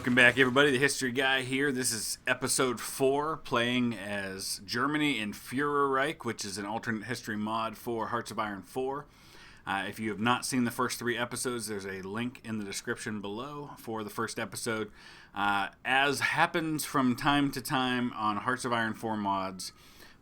Welcome back, everybody. The History Guy here. This is episode 4, playing as Germany in FUHRERREICH, which is an alternate history mod for Hearts of Iron 4. If you have not seen the first 3 episodes, there's a link in the description below for the first episode. As happens from time to time on Hearts of Iron 4 mods,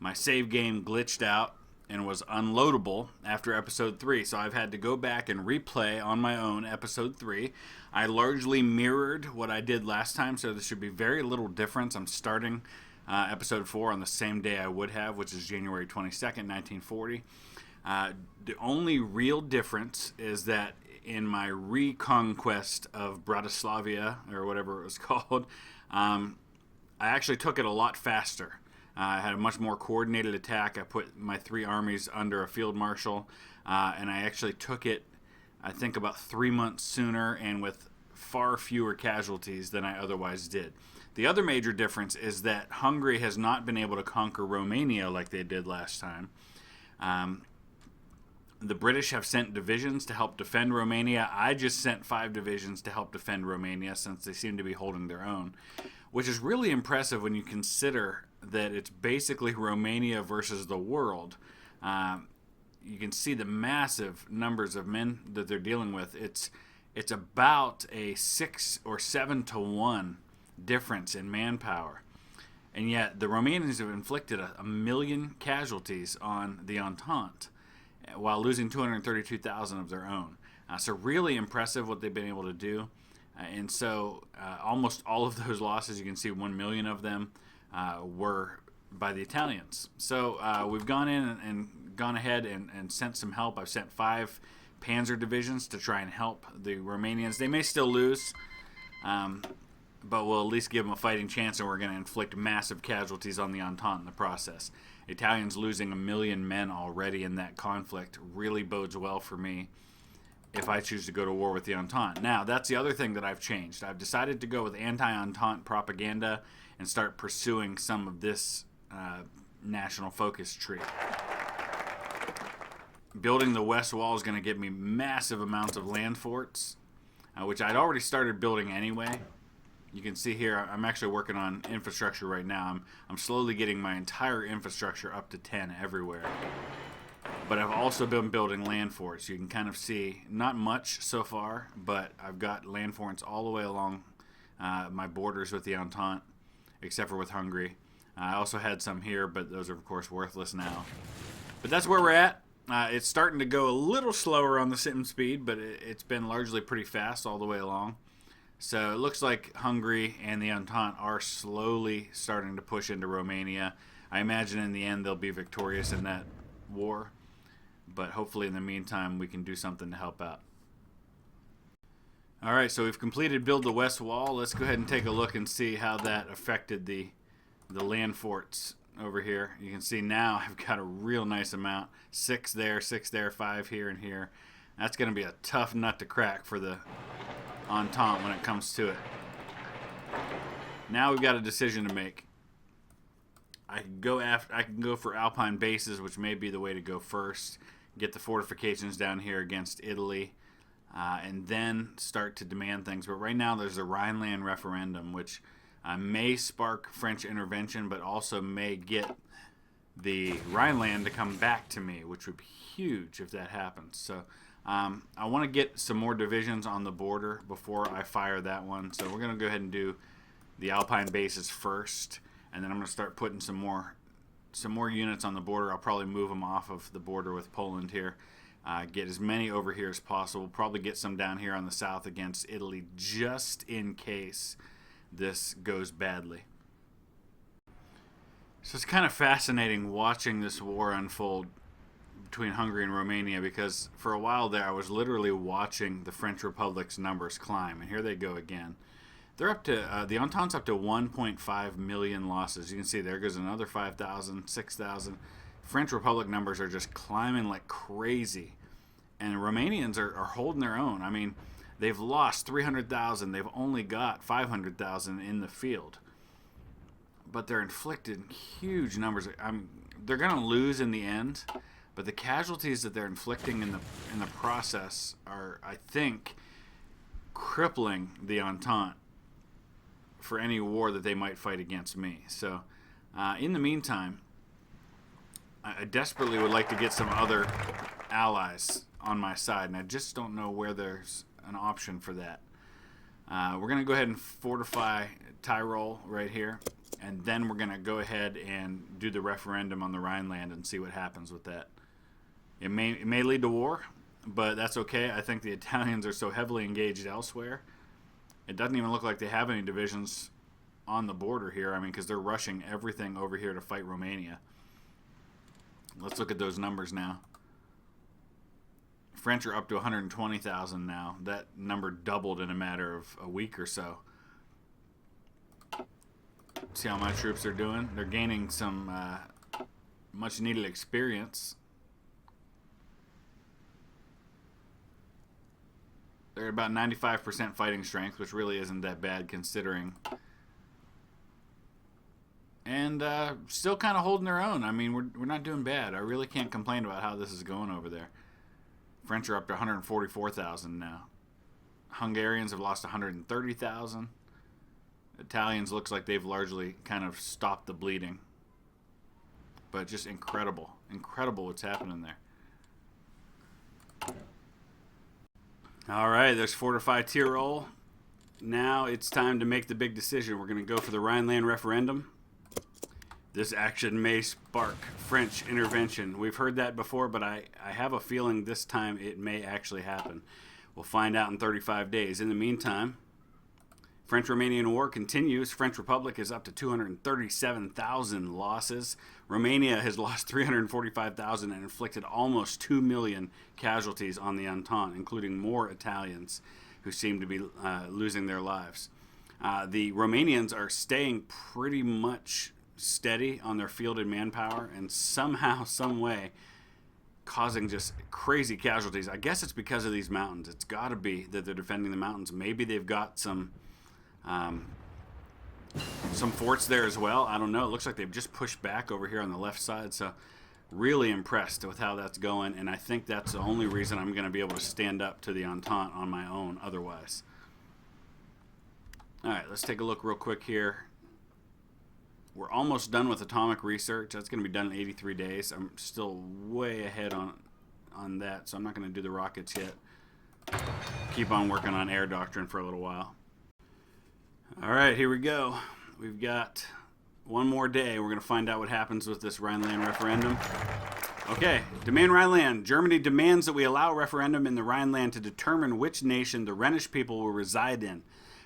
my save game glitched out and was unloadable after episode 3, so I've had to go back and replay on my own episode 3. I largely mirrored what I did last time, so there should be very little difference. I'm starting episode 4 on the same day I would have, which is January 22nd, 1940. The only real difference is that in my reconquest of Bratislavia, or whatever it was called, I actually took it a lot faster. I had a much more coordinated attack. I put my 3 armies under a field marshal, and I actually took it, I think, about 3 months sooner and with far fewer casualties than I otherwise did. The other major difference is that Hungary has not been able to conquer Romania like they did last time. The British have sent divisions to help defend Romania. I just sent 5 divisions to help defend Romania since they seem to be holding their own, which is really impressive when you consider that it's basically Romania versus the world. You can see the massive numbers of men that they're dealing with. It's about a 6 or 7 to 1 difference in manpower. And yet the Romanians have inflicted a million casualties on the Entente while losing 232,000 of their own. So really impressive what they've been able to do. And so almost all of those losses, you can see 1 million of them, were by the Italians. So we've gone in and gone ahead and sent some help. I've sent 5 panzer divisions to try and help the Romanians. They may still lose, but we'll at least give them a fighting chance, and we're going to inflict massive casualties on the Entente in the process. Italians losing 1 million men already in that conflict really bodes well for me if I choose to go to war with the Entente. Now, that's the other thing that I've changed. I've decided to go with anti-Entente propaganda and start pursuing some of this national focus tree. Building the West Wall is going to give me massive amounts of land forts, which I'd already started building anyway. You can see here I'm actually working on infrastructure right now. I'm slowly getting my entire infrastructure up to 10 everywhere. But I've also been building land forts. You can kind of see, not much so far, but I've got land forts all the way along my borders with the Entente, except for with Hungary. I also had some here, but those are, of course, worthless now. But that's where we're at. It's starting to go a little slower on the sim speed, but it's been largely pretty fast all the way along. So it looks like Hungary and the Entente are slowly starting to push into Romania. I imagine in the end they'll be victorious in that war, but hopefully in the meantime we can do something to help out. Alright, so we've completed Build the West Wall. Let's go ahead and take a look and see how that affected the land forts over here. You can see now I've got a real nice amount. 6 there, 5 here, and here. That's going to be a tough nut to crack for the Entente when it comes to it. Now we've got a decision to make. I can go for Alpine bases, which may be the way to go first. Get the fortifications down here against Italy, and then start to demand things. But right now there's a Rhineland referendum, which may spark French intervention, but also may get the Rhineland to come back to me, which would be huge if that happens. So I want to get some more divisions on the border before I fire that one. So we're going to go ahead and do the Alpine bases first, and then I'm going to start putting some more units on the border. I'll probably move them off of the border with Poland here. Get as many over here as possible. Probably get some down here on the south against Italy, just in case this goes badly. So it's kind of fascinating watching this war unfold between Hungary and Romania, because for a while there I was literally watching the French Republic's numbers climb, and here they go again. They're up to the Entente's up to 1.5 million losses. You can see there goes another 5,000, 6,000. French Republic numbers are just climbing like crazy, and Romanians are holding their own. I mean, they've lost 300,000. They've only got 500,000 in the field, but they're inflicting huge numbers. They're going to lose in the end, but the casualties that they're inflicting in the process are, I think, crippling the Entente. for any war that they might fight against me. So in the meantime, I desperately would like to get some other allies on my side, and I just don't know where there's an option for that. We're going to go ahead and fortify Tyrol right here, and then we're going to go ahead and do the referendum on the Rhineland and see what happens with that. It may lead to war, but that's okay. I think the Italians are so heavily engaged elsewhere. It doesn't even look like they have any divisions on the border here. I mean, because they're rushing everything over here to fight Romania. Let's look at those numbers now. French are up to 120,000 now. That number doubled in a matter of a week or so. See how my troops are doing? They're gaining some much needed experience. They're about 95% fighting strength, which really isn't that bad considering. And still kind of holding their own. I mean, we're not doing bad. I really can't complain about how this is going over there. French are up to 144,000 now. Hungarians have lost 130,000. Italians looks like they've largely kind of stopped the bleeding. But just incredible. Incredible what's happening there. All right, there's fortified Tyrol. Now it's time to make the big decision. We're going to go for the Rhineland referendum. This action may spark French intervention. We've heard that before, but I have a feeling this time it may actually happen. We'll find out in 35 days. In the meantime, French-Romanian war continues. French Republic is up to 237,000 losses. Romania has lost 345,000 and inflicted almost 2 million casualties on the Entente, including more Italians who seem to be losing their lives. The Romanians are staying pretty much steady on their fielded manpower and somehow, some way, causing just crazy casualties. I guess it's because of these mountains. It's got to be that they're defending the mountains. Maybe they've got some forts there as well. I don't know. It looks like they've just pushed back over here on the left side. So really impressed with how that's going, and I think that's the only reason I'm going to be able to stand up to the Entente on my own otherwise. All right, let's take a look real quick here. We're almost done with atomic research. That's going to be done in 83 days. I'm still way ahead on that, so I'm not going to do the rockets yet. Keep on working on air doctrine for a little while. All right, here we go. We've got one more day. We're going to find out what happens with this Rhineland referendum. Okay, demand Rhineland. Germany demands that we allow a referendum in the Rhineland to determine which nation the Rhenish people will reside in.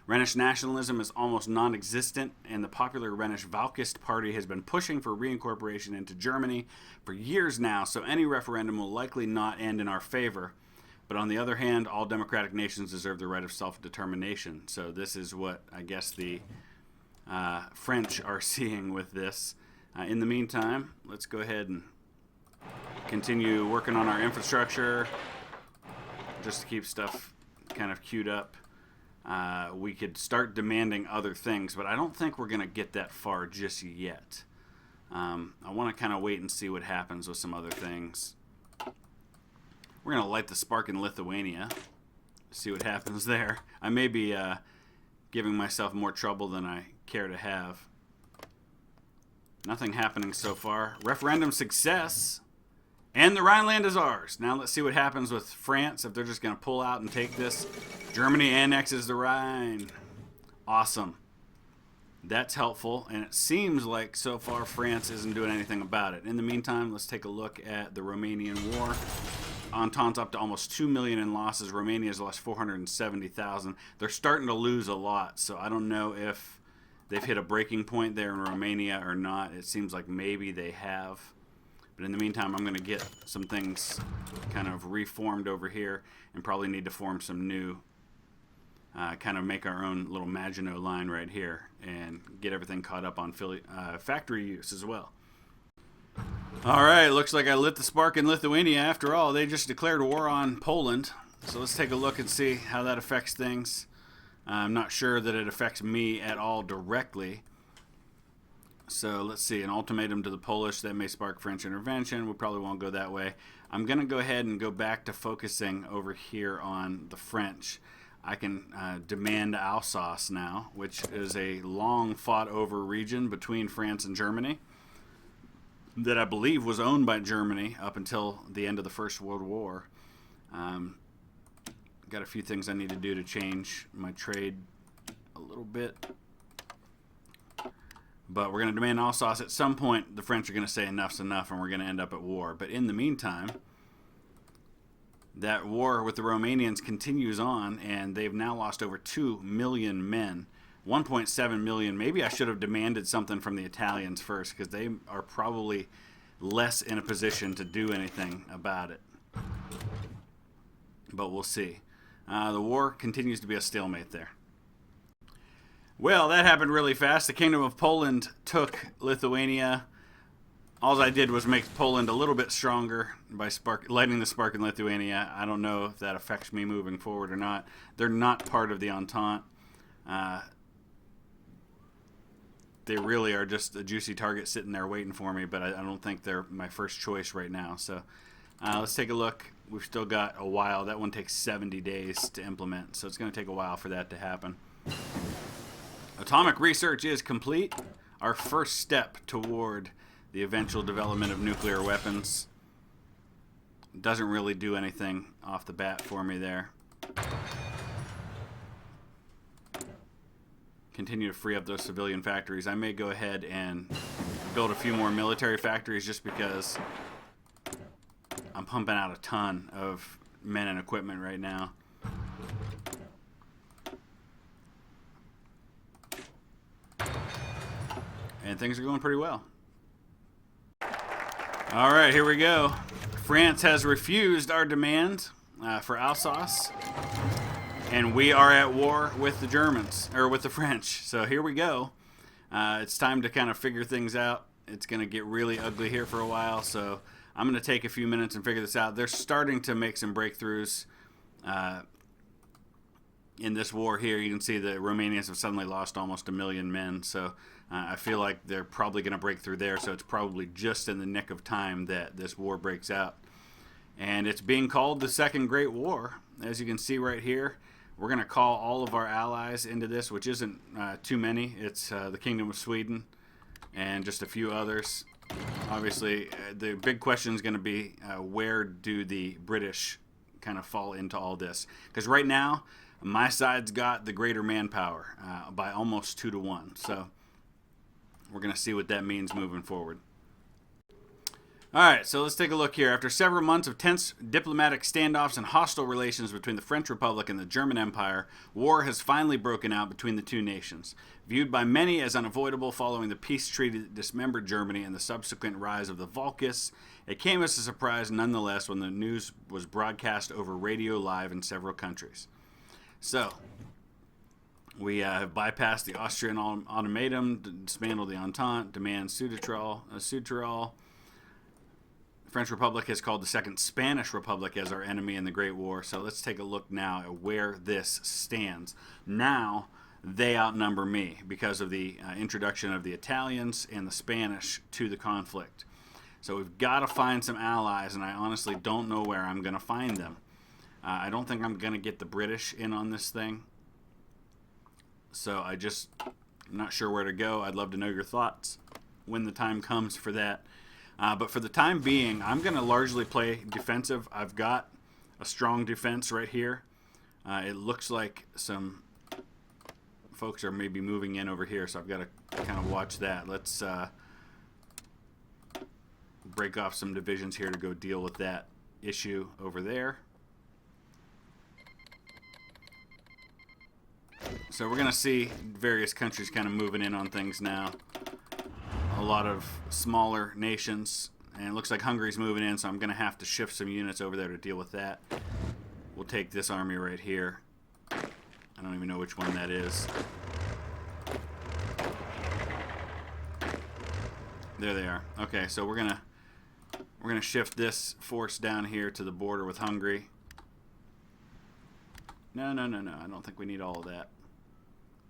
Rhenish nationalism is almost non-existent, and the popular Rhenish Völkist party has been pushing for reincorporation into Germany for years now, so any referendum will likely not end in our favor. But on the other hand, all democratic nations deserve the right of self-determination. So this is what I guess the French are seeing with this. In the meantime, let's go ahead and continue working on our infrastructure just to keep stuff kind of queued up. We could start demanding other things, but I don't think we're going to get that far just yet. I want to kind of wait and see what happens with some other things. We're going to light the spark in Lithuania, see what happens there. I may be giving myself more trouble than I care to have. Nothing happening so far. Referendum success, and the Rhineland is ours. Now let's see what happens with France, if they're just going to pull out and take this. Germany annexes the Rhine. Awesome. That's helpful, and it seems like so far France isn't doing anything about it. In the meantime, let's take a look at the Romanian war. Entente's up to almost 2 million in losses. Romania's lost 470,000. They're starting to lose a lot, so I don't know if they've hit a breaking point there in Romania or not. It seems like maybe they have. But in the meantime, I'm going to get some things kind of reformed over here and probably need to form some new, kind of make our own little Maginot line right here and get everything caught up on factory use as well. All right, looks like I lit the spark in Lithuania. After all, they just declared war on Poland. So let's take a look and see how that affects things. I'm not sure that it affects me at all directly. So let's see, an ultimatum to the Polish, that may spark French intervention. We probably won't go that way. I'm going to go ahead and go back to focusing over here on the French. I can demand Alsace now, which is a long fought over region between France and Germany that I believe was owned by Germany up until the end of the First World War. Got a few things I need to do to change my trade a little bit. But we're going to demand Alsace. At some point, the French are going to say enough's enough, and we're going to end up at war. But in the meantime, that war with the Romanians continues on, and they've now lost over 2 million men. 1.7 million. Maybe I should have demanded something from the Italians first, because they are probably less in a position to do anything about it. But we'll see. The war continues to be a stalemate there. Well, that happened really fast. The Kingdom of Poland took Lithuania. All I did was make Poland a little bit stronger by lighting the spark in Lithuania. I don't know if that affects me moving forward or not. They're not part of the Entente. They really are just a juicy target sitting there waiting for me, but I don't think they're my first choice right now. So let's take a look. We've still got a while. That one takes 70 days to implement, so it's going to take a while for that to happen. Atomic research is complete. Our first step toward the eventual development of nuclear weapons. Doesn't really do anything off the bat for me there. Continue to free up those civilian factories. I may go ahead and build a few more military factories just because I'm pumping out a ton of men and equipment right now. And things are going pretty well. All right, here we go. France has refused our demand for Alsace, and we are at war with the Germans, or with the French. So here we go. It's time to kind of figure things out. It's going to get really ugly here for a while, so I'm going to take a few minutes and figure this out. They're starting to make some breakthroughs in this war here. You can see the Romanians have suddenly lost almost 1 million men, so I feel like they're probably going to break through there, so it's probably just in the nick of time that this war breaks out. And it's being called the Second Great War. As you can see right here, we're going to call all of our allies into this, which isn't too many. It's the Kingdom of Sweden and just a few others. Obviously, the big question is going to be where do the British kind of fall into all this? Because right now, my side's got the greater manpower by almost 2-to-1. So we're going to see what that means moving forward. All right, so let's take a look here. After several months of tense diplomatic standoffs and hostile relations between the French Republic and the German Empire, war has finally broken out between the two nations. Viewed by many as unavoidable following the peace treaty that dismembered Germany and the subsequent rise of the Volkists, it came as a surprise nonetheless when the news was broadcast over radio live in several countries. So, we have bypassed the Austrian ultimatum, dismantled the Entente, demand Südtirol. The French Republic has called the Second Spanish Republic as our enemy in the Great War. So let's take a look now at where this stands. Now, they outnumber me because of the introduction of the Italians and the Spanish to the conflict. So we've got to find some allies, and I honestly don't know where I'm going to find them. I don't think I'm going to get the British in on this thing. So I'm not sure where to go. I'd love to know your thoughts when the time comes for that. But for the time being, I'm going to largely play defensive. I've got a strong defense right here. It looks like some folks are maybe moving in over here, so I've got to kind of watch that. Let's break off some divisions here to go deal with that issue over there. So we're going to see various countries kind of moving in on things now. A lot of smaller nations, and it looks like Hungary's moving in, so I'm going to have to shift some units over there to deal with that. We'll take this army right here. I don't even know which one that is. There they are. Okay, so we're gonna shift this force down here to the border with Hungary. No. I don't think we need all of that.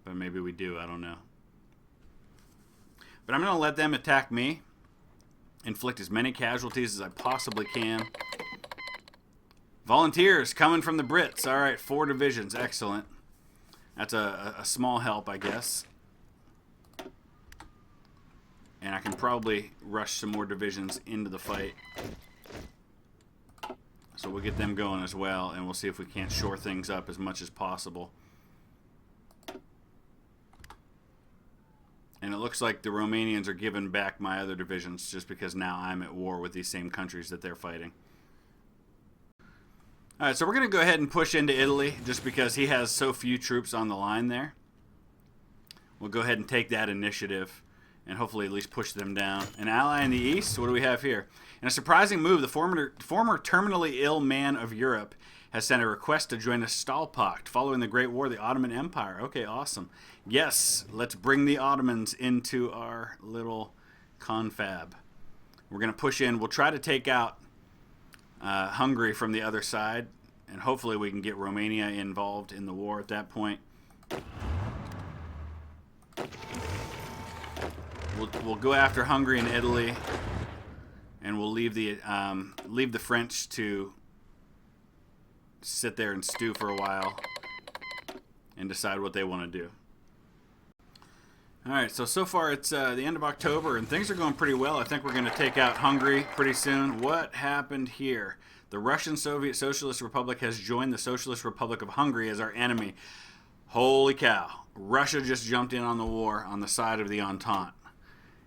But maybe we do. I don't know. But I'm going to let them attack me. Inflict as many casualties as I possibly can. Volunteers coming from the Brits. All right, 4 divisions. Excellent. That's a small help, I guess. And I can probably rush some more divisions into the fight. So we'll get them going as well, and we'll see if we can't shore things up as much as possible. And it looks like the Romanians are giving back my other divisions just because now I'm at war with these same countries that they're fighting. Alright, so we're going to go ahead and push into Italy just because he has so few troops on the line there. We'll go ahead and take that initiative and hopefully at least push them down. An ally in the east, what do we have here? In a surprising move, the former terminally ill man of Europe has sent a request to join the Stahlpacht following the Great War of the Ottoman Empire. Okay, awesome. Yes, let's bring the Ottomans into our little confab. We're going to push in. We'll try to take out Hungary from the other side, and hopefully we can get Romania involved in the war at that point. We'll go after Hungary and Italy, and we'll leave the French to sit there and stew for a while and decide what they want to do. All right, so far it's the end of October, and things are going pretty well. I think we're going to take out Hungary pretty soon. What happened here? The Russian Soviet Socialist Republic has joined the Socialist Republic of Hungary as our enemy. Holy cow. Russia just jumped in on the war on the side of the Entente.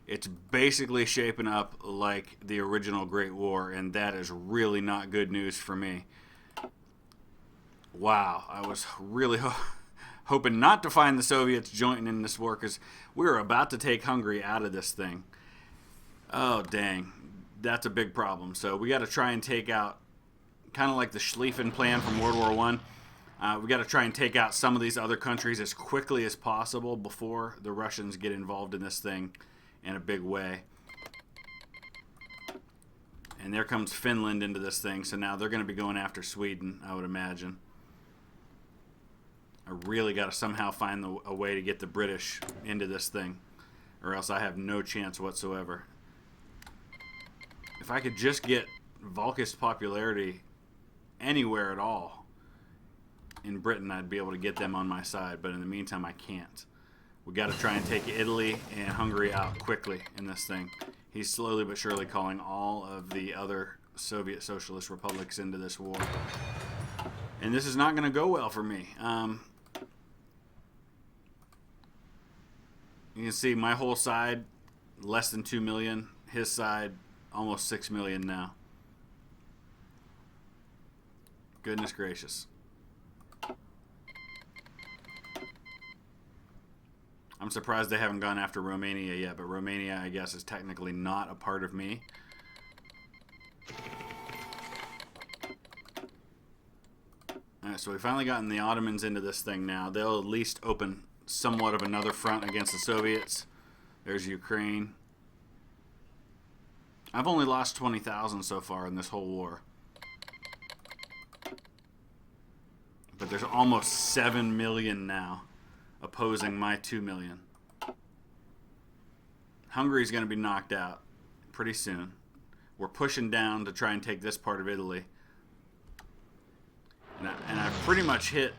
It's basically shaping up like the original Great War, and that is really not good news for me. Wow, I was really hoping not to find the Soviets joining in this war because we were about to take Hungary out of this thing. Oh, dang. That's a big problem. So we got to try and take out, kind of like the Schlieffen Plan from World War I, we got to try and take out some of these other countries as quickly as possible before the Russians get involved in this thing in a big way. And there comes Finland into this thing, so now they're going to be going after Sweden, I would imagine. I really got to somehow find a way to get the British into this thing, or else I have no chance whatsoever. If I could just get Volkist popularity anywhere at all in Britain, I'd be able to get them on my side, but in the meantime, I can't. We got to try and take Italy and Hungary out quickly in this thing. He's slowly but surely calling all of the other Soviet Socialist republics into this war. And this is not going to go well for me. You can see my whole side, less than 2 million. His side, almost 6 million now. Goodness gracious. I'm surprised they haven't gone after Romania yet, but Romania, I guess, is technically not a part of me. Alright, so we've finally gotten the Ottomans into this thing now. They'll at least open somewhat of another front against the Soviets. There's Ukraine. I've only lost 20,000 so far in this whole war. But there's almost 7 million now opposing my 2 million. Hungary's going to be knocked out pretty soon. We're pushing down to try and take this part of Italy. And I've pretty much hit...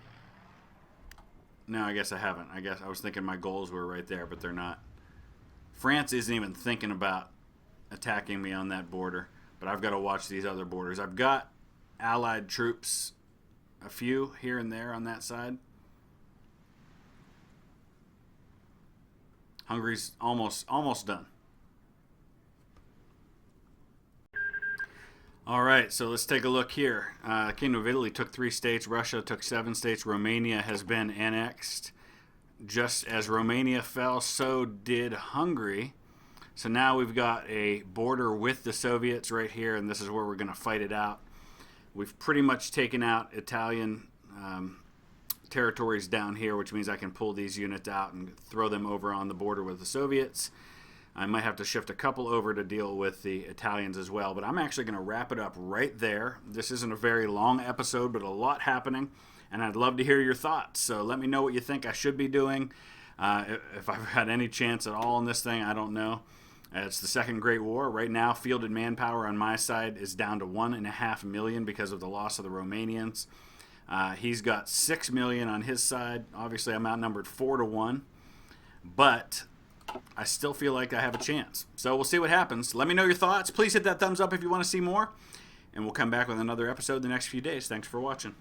No, I guess I haven't. I guess I was thinking my goals were right there, but they're not. France isn't even thinking about attacking me on that border, but I've got to watch these other borders. I've got Allied troops, a few here and there on that side. Hungary's almost done. All right, so let's take a look here. Kingdom of Italy took 3 states. Russia took 7 states. Romania has been annexed. Just as Romania fell, so did Hungary. So now we've got a border with the Soviets right here, and this is where we're going to fight it out. We've pretty much taken out Italian territories down here, which means I can pull these units out and throw them over on the border with the Soviets. I might have to shift a couple over to deal with the Italians as well, but I'm actually going to wrap it up right there. This isn't a very long episode, but a lot happening, and I'd love to hear your thoughts. So let me know what you think I should be doing. If I've had any chance at all in this thing, I don't know. It's the Second Great War. Right now, fielded manpower on my side is down to 1.5 million because of the loss of the Romanians. He's got 6 million on his side. Obviously, I'm outnumbered 4-1, but I still feel like I have a chance. So we'll see what happens. Let me know your thoughts. Please hit that thumbs up if you want to see more, and we'll come back with another episode the next few days. Thanks for watching.